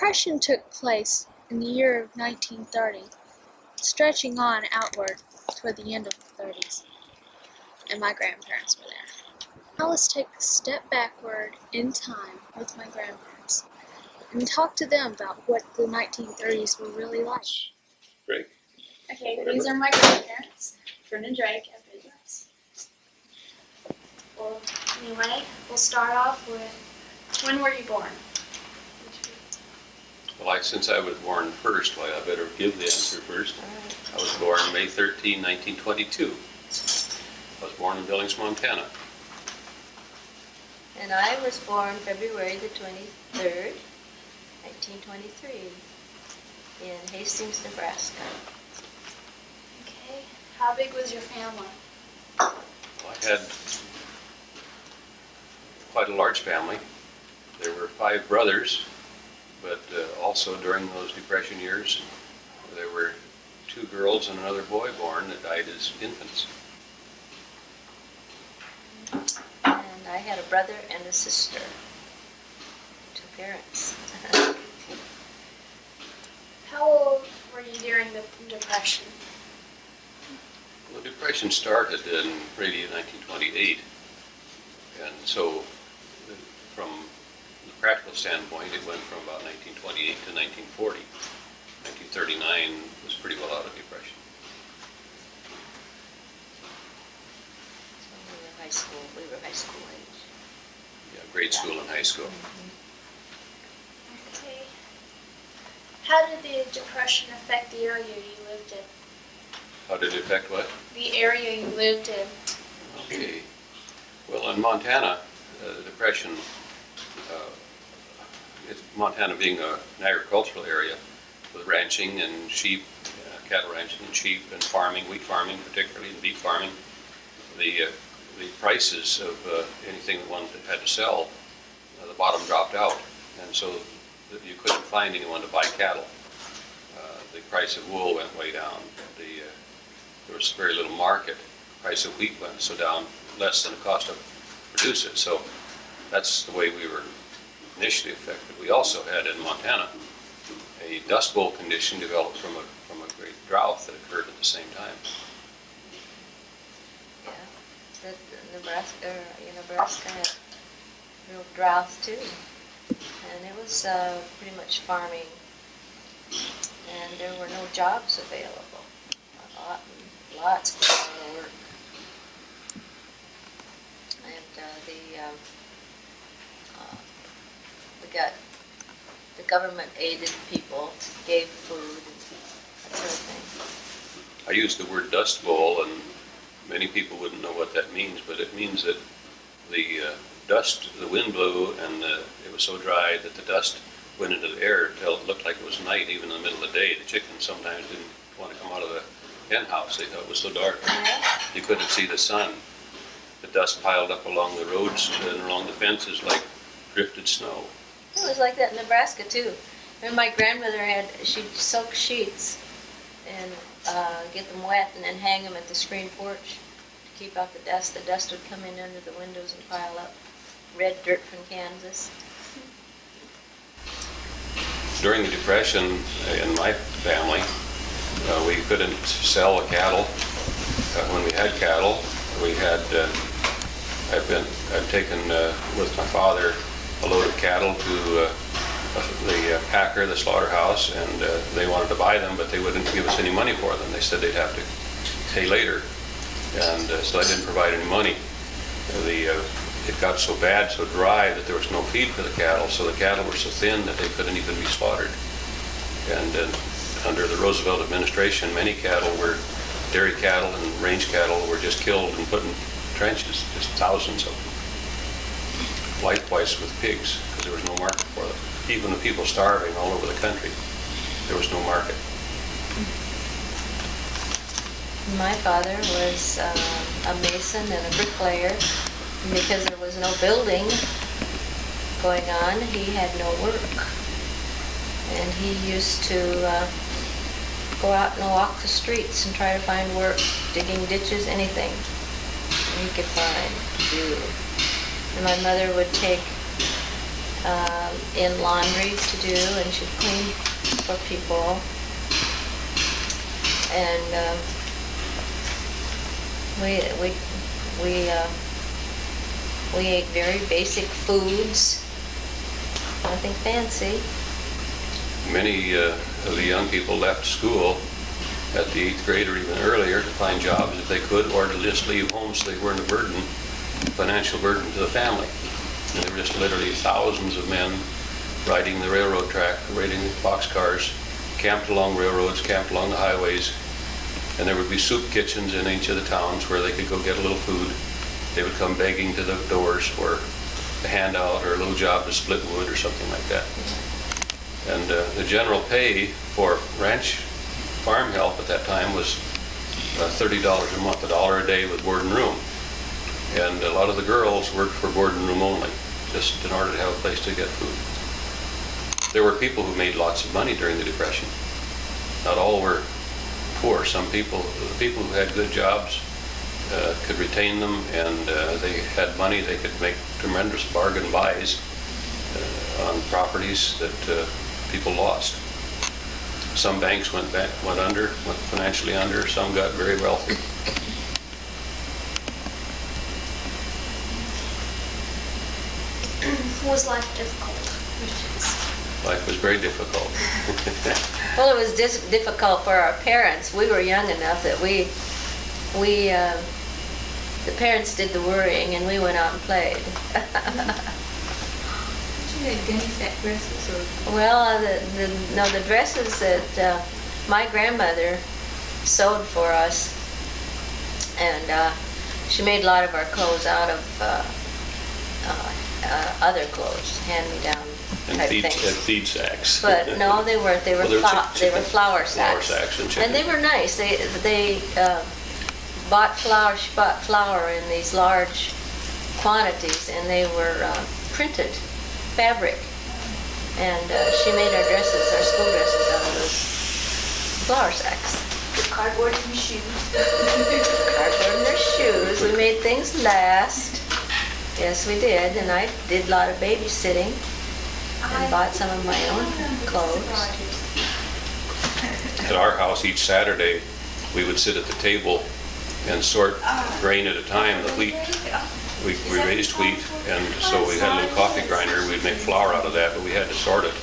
Depression took place in the year of 1930, stretching on outward toward the end of the 30s, and my grandparents were there. Now let's take a step backward in time with my grandparents and talk to them about what the 1930s were really like. Drake. Okay, these are my grandparents, Vernon Drake and Bettie. Well, anyway, we'll start off with, when were you born? Well, since I was born first, I better give the answer first. I was born May 13, 1922. I was born in Billings, Montana. And I was born February the 23rd, 1923, in Hastings, Nebraska. Okay, how big was your family? I had quite a large family. There were 5 brothers, but also during those Depression years, there were 2 girls and another boy born that died as infants. And I had a brother and a sister, 2 parents. How old were you during the Depression? Well, the Depression started in really 1928, and so from the practical standpoint, it went from about 1928 to 1940. 1939 was pretty well out of depression. So we were high school age. Yeah, grade school and high school. Okay. How did the Depression affect the area you lived in? How did it affect what? The area you lived in. Okay. Well, in Montana, the Depression, Montana being an agricultural area with ranching and sheep, cattle ranching and sheep and farming, wheat farming particularly, and beef farming, the prices of anything that one had to sell, the bottom dropped out, and so you couldn't find anyone to buy cattle. The price of wool went way down. There was very little market. The price of wheat went so down, less than the cost of produce it. So that's the way we were initially affected. We also had in Montana a dust bowl condition developed from a great drought that occurred at the same time. Yeah, Nebraska had real droughts too, and it was pretty much farming, and there were no jobs available. Lots of people work, and the government aided people, gave food, and that sort of thing. I used the word dust bowl, and many people wouldn't know what that means, but it means that the wind blew, and it was so dry that the dust went into the air until it looked like it was night, even in the middle of the day. The chickens sometimes didn't want to come out of the hen house. They thought it was so dark. You couldn't see the sun. The dust piled up along the roads and along the fences like drifted snow. It was like that in Nebraska too. When my grandmother she'd soak sheets and get them wet and then hang them at the screen porch to keep out the dust. The dust would come in under the windows and pile up. Red dirt from Kansas. During the Depression in my family, we couldn't sell cattle. When we had cattle, we had I've taken with my father a load of cattle to the packer, the slaughterhouse, and they wanted to buy them, but they wouldn't give us any money for them. They said they'd have to pay later, and so I didn't provide any money. It got so bad, so dry, that there was no feed for the cattle, so the cattle were so thin that they couldn't even be slaughtered. And under the Roosevelt administration, many cattle were, dairy cattle and range cattle were just killed and put in trenches, just thousands of them. Likewise with pigs, because there was no market for them. Even the people starving all over the country, there was no market. My father was a mason and a bricklayer. And because there was no building going on, he had no work. And he used to go out and walk the streets and try to find work, digging ditches, anything he could find to do. And my mother would take in laundries to do, and she'd clean for people. And we ate very basic foods, nothing fancy. Many of the young people left school at the 8th grade or even earlier to find jobs if they could, or to just leave home so they weren't a burden, financial burden to the family. And there were just literally thousands of men riding the railroad track, riding boxcars, camped along railroads, camped along the highways. And there would be soup kitchens in each of the towns where they could go get a little food. They would come begging to the doors for a handout or a little job to split wood or something like that. And the general pay for ranch farm help at that time was $30 a month, $1 a day with board and room. And a lot of the girls worked for board and room only, just in order to have a place to get food. There were people who made lots of money during the Depression. Not all were poor. Some people, the people who had good jobs, could retain them, and they had money. They could make tremendous bargain buys on properties that people lost. Some banks went under, went financially under. Some got very wealthy. Was life difficult? Life was very difficult. Well, it was difficult for our parents. We were young enough that the parents did the worrying, and we went out and played. You had gunny sack dresses, or? Well, the dresses that my grandmother sewed for us, and she made a lot of our clothes out of other clothes, hand-me-down And type feed things. sacks. But no, they weren't. They were they were flour sacks. Flour sacks and chicken. And they were nice. They bought flour. She bought flour in these large quantities, and they were printed fabric. And she made our dresses, our school dresses, out of those flour sacks. The cardboard in your shoes. Cardboard in their shoes. We made things last. Yes, we did. And I did a lot of babysitting and bought some of my own clothes. At our house each Saturday, we would sit at the table and sort grain at a time. The wheat, we raised wheat, and so we had a little coffee grinder. We'd make flour out of that, but we had to sort it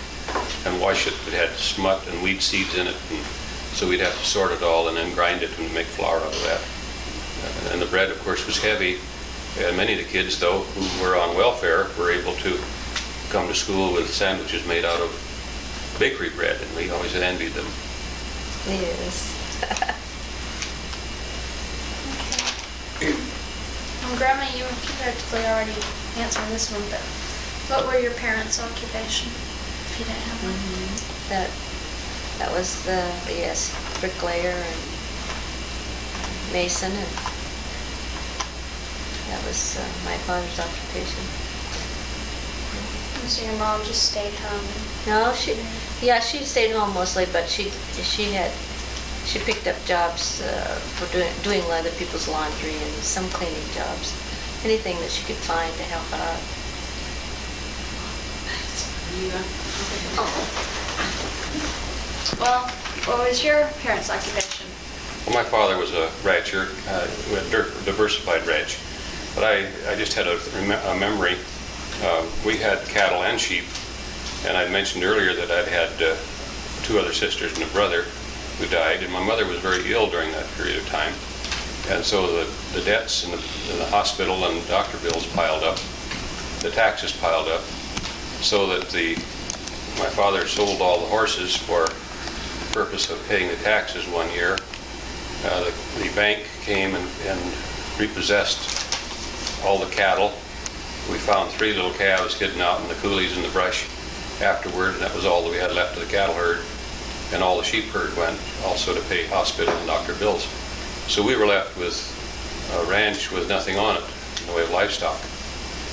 and wash it. It had smut and weed seeds in it, and so we'd have to sort it all and then grind it and make flour out of that. And the bread, of course, was heavy. And many of the kids, though, who were on welfare, were able to come to school with sandwiches made out of bakery bread, and we always envied them. Yes. Grandma, you practically already answered this one, but what were your parents' occupation, if you didn't have one? That was yes, bricklayer and mason, and that was my father's occupation. So your mom just stayed home? No, she stayed home mostly, but she picked up jobs for doing other people's laundry and some cleaning jobs, anything that she could find to help out. Well, what was your parents' occupation? Well, my father was a rancher, diversified ranch, but I just had a memory. We had cattle and sheep, and I mentioned earlier that I'd had 2 other sisters and a brother who died, and my mother was very ill during that period of time. And so the debts in the hospital and doctor bills piled up, the taxes piled up, so that my father sold all the horses for the purpose of paying the taxes one year. The bank came and repossessed all the cattle. We found 3 little calves hidden out in the coulees in the brush afterward, and that was all that we had left of the cattle herd. And all the sheep herd went also to pay hospital and doctor bills. So we were left with a ranch with nothing on it in the way of livestock.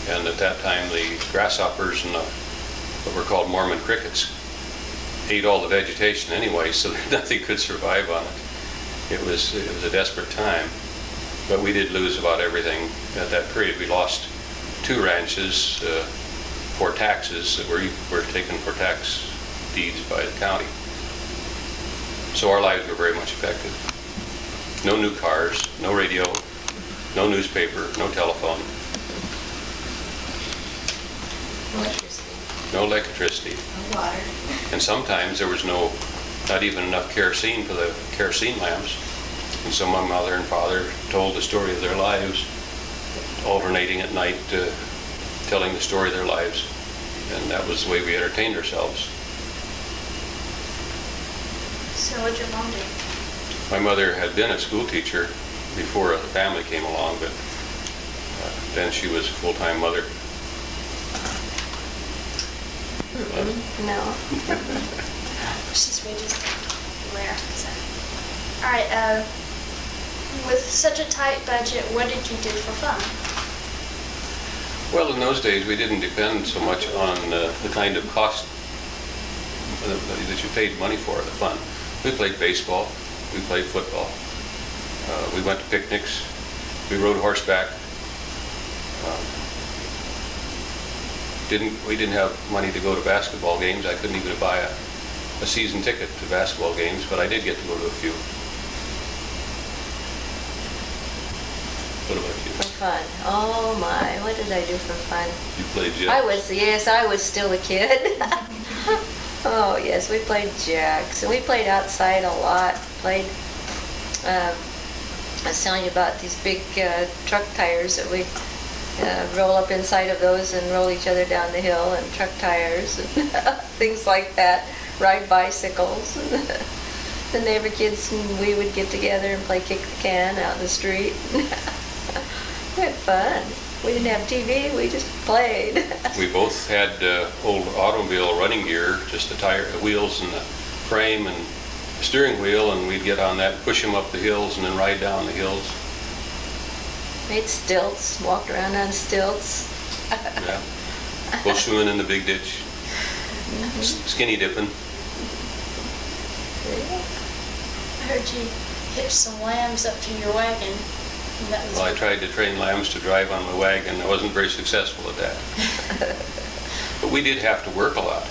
And at that time, the grasshoppers and what were called Mormon crickets ate all the vegetation anyway, so nothing could survive on it. It was a desperate time, but we did lose about everything at that period. We lost 2 ranches, for taxes that were taken for tax deeds by the county. So our lives were very much affected. No new cars, no radio, no newspaper, no telephone, Electricity. no electricity. No water. And sometimes there was not even enough kerosene for the kerosene lamps. And so my mother and father told the story of their lives, alternating at night, telling the story of their lives. And that was the way we entertained ourselves. So what'd your mom do? My mother had been a school teacher before the family came along, but then she was a full-time mother. No. She's way just rare. So. All right. With such a tight budget, what did you do for fun? Well, in those days, we didn't depend so much on the kind of cost that you paid money for, the fun. We played baseball, we played football, we went to picnics, we rode horseback. We didn't have money to go to basketball games. I couldn't even buy a season ticket to basketball games, but I did get to go to a few. What about you? For fun. Oh my, what did I do for fun? You played jacks? Yes, I was still a kid. Oh yes, we played jacks, and we played outside a lot. I was telling you about these big truck tires that we roll up inside of those and roll each other down the hill, and truck tires and things like that. Ride bicycles. The neighbor kids and we would get together and play kick the can out in the street. We had fun. We didn't have TV, we just played. We both had old automobile running gear, just the wheels and the frame and the steering wheel, and we'd get on that, push them up the hills, and then ride down the hills. Made stilts, walked around on stilts. Yeah. Go swimming in the big ditch. Skinny dipping. I heard you hitched some lambs up to your wagon. And that was Well, I tried to train lambs to drive on my wagon. I wasn't very successful at that. But we did have to work a lot.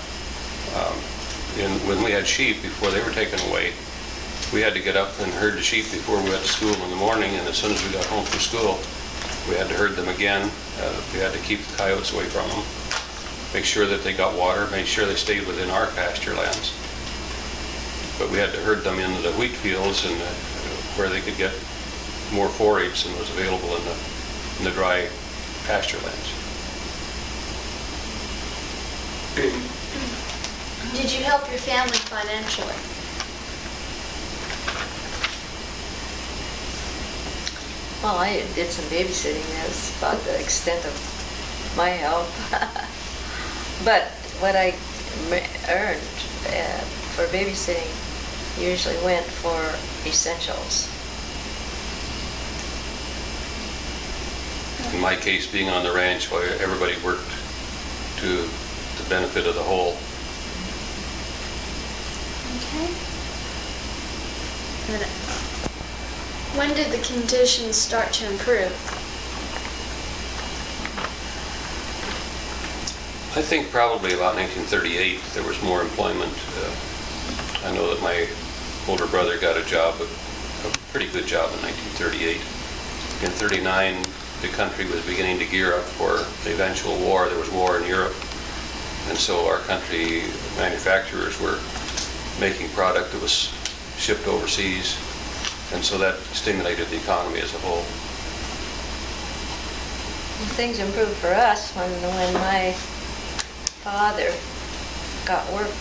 When we had sheep, before they were taken away, we had to get up and herd the sheep before we went to school in the morning, and as soon as we got home from school, we had to herd them again. We had to keep the coyotes away from them, make sure that they got water, make sure they stayed within our pasture lands. But we had to herd them into the wheat fields and where they could get more forage than was available in the dry pasture lands. Did you help your family financially? Well, I did some babysitting. That's about the extent of my help. But what I earned for babysitting usually went for essentials. In my case, being on the ranch, where everybody worked to the benefit of the whole. Okay. And when did the conditions start to improve? I think probably about 1938 there was more employment. I know that my older brother got a job, a pretty good job in 1938. In 39, the country was beginning to gear up for the eventual war. There was war in Europe, and so our country manufacturers were making product that was shipped overseas, and so that stimulated the economy as a whole. Things improved for us when my father got work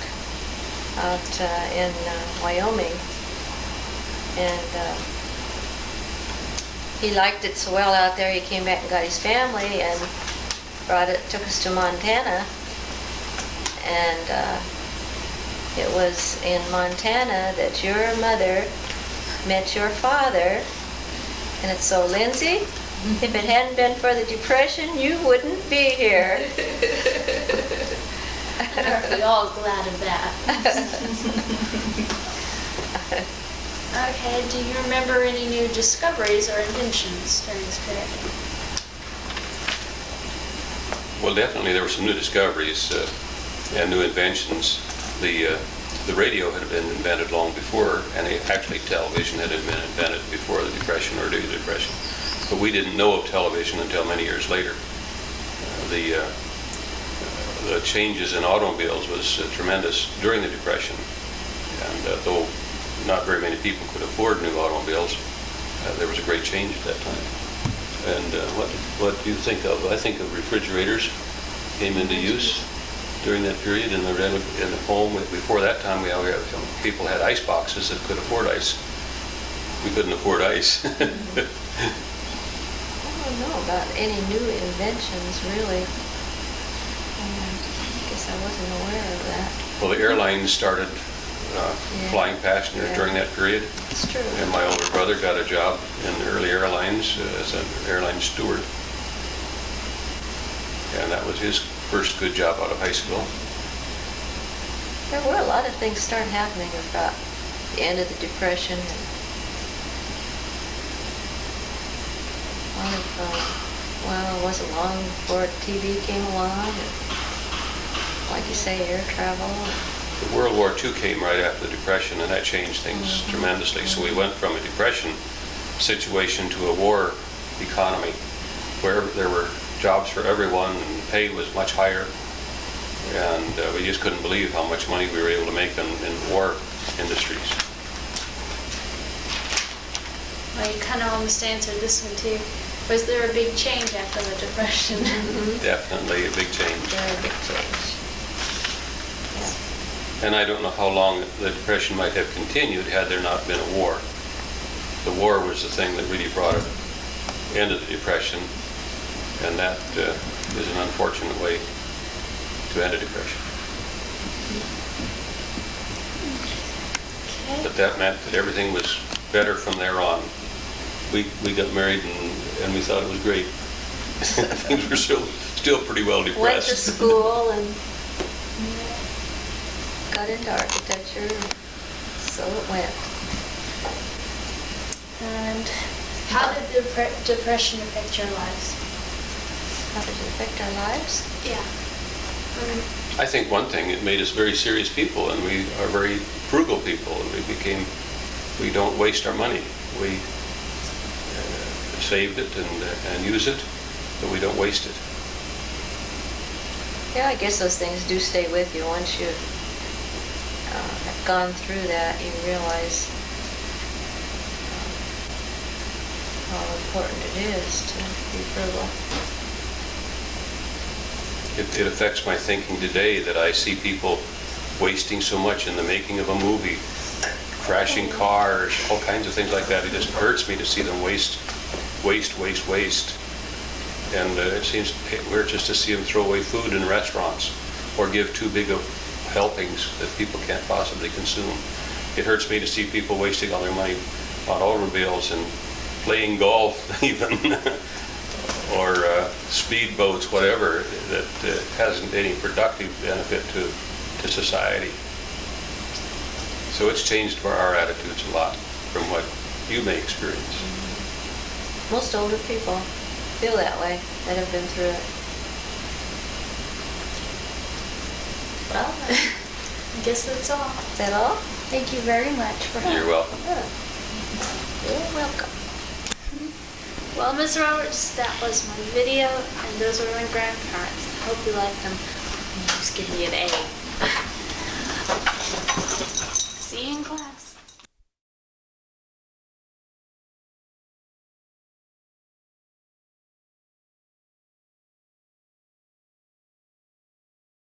out in Wyoming, and he liked it so well out there. He came back and got his family and took us to Montana, and it was in Montana that your mother met your father. And it's so, Lyndsay, if it hadn't been for the Depression, you wouldn't be here. Aren't we all glad of that? Okay, do you remember any new discoveries or inventions during this period? Well, definitely there were some new discoveries and new inventions. The radio had been invented long before, and actually television had been invented before the Depression or during the Depression. But we didn't know of television until many years later. The changes in automobiles was tremendous during the Depression, and though not very many people could afford new automobiles, there was a great change at that time. And what do you think of? I think of refrigerators came into use during that period in the home. Before that time, people had ice boxes that could afford ice. We couldn't afford ice. I don't know about any new inventions, really. I guess I wasn't aware of that. Well, the airlines started flying passengers during that period. It's true. And my older brother got a job in the early airlines as an airline steward. And that was his first good job out of high school. There were a lot of things started happening about the end of the Depression. And well, it wasn't long before TV came along, and, like you say, air travel. World War II came right after the Depression, and that changed things tremendously. So we went from a Depression situation to a war economy where there were jobs for everyone and pay was much higher. And we just couldn't believe how much money we were able to make in war industries. Well, you kind of almost answered this one too. Was there a big change after the Depression? Definitely a big change. Very big change. And I don't know how long the Depression might have continued had there not been a war. The war was the thing that really brought an end to the Depression, and that is an unfortunate way to end a Depression. Okay. But that meant that everything was better from there on. We got married and we thought it was great. Things were still pretty well depressed. Went to school and got into architecture, so it went. And how did the Depression affect your lives? How did it affect our lives? Yeah. I think one thing, it made us very serious people, and we are very frugal people, and we don't waste our money. We saved it and use it, but we don't waste it. Yeah, I guess those things do stay with you. Once you've have gone through that, you realize how important it is to be frugal. It affects my thinking today that I see people wasting so much in the making of a movie, crashing cars, all kinds of things like that. It just hurts me to see them waste. And it seems weird just to see them throw away food in restaurants or give too big of helpings that people can't possibly consume. It hurts me to see people wasting all their money on automobiles and playing golf even, or speedboats, whatever, that hasn't any productive benefit to society. So it's changed our attitudes a lot from what you may experience. Most older people feel that way, that have been through it. Well, I guess that's all. is that all? Thank you very much for You're welcome. You're welcome. Well, Ms. Roberts, that was my video, and those were my grandparents. I hope you liked them. I'm just giving you an A. See you in class.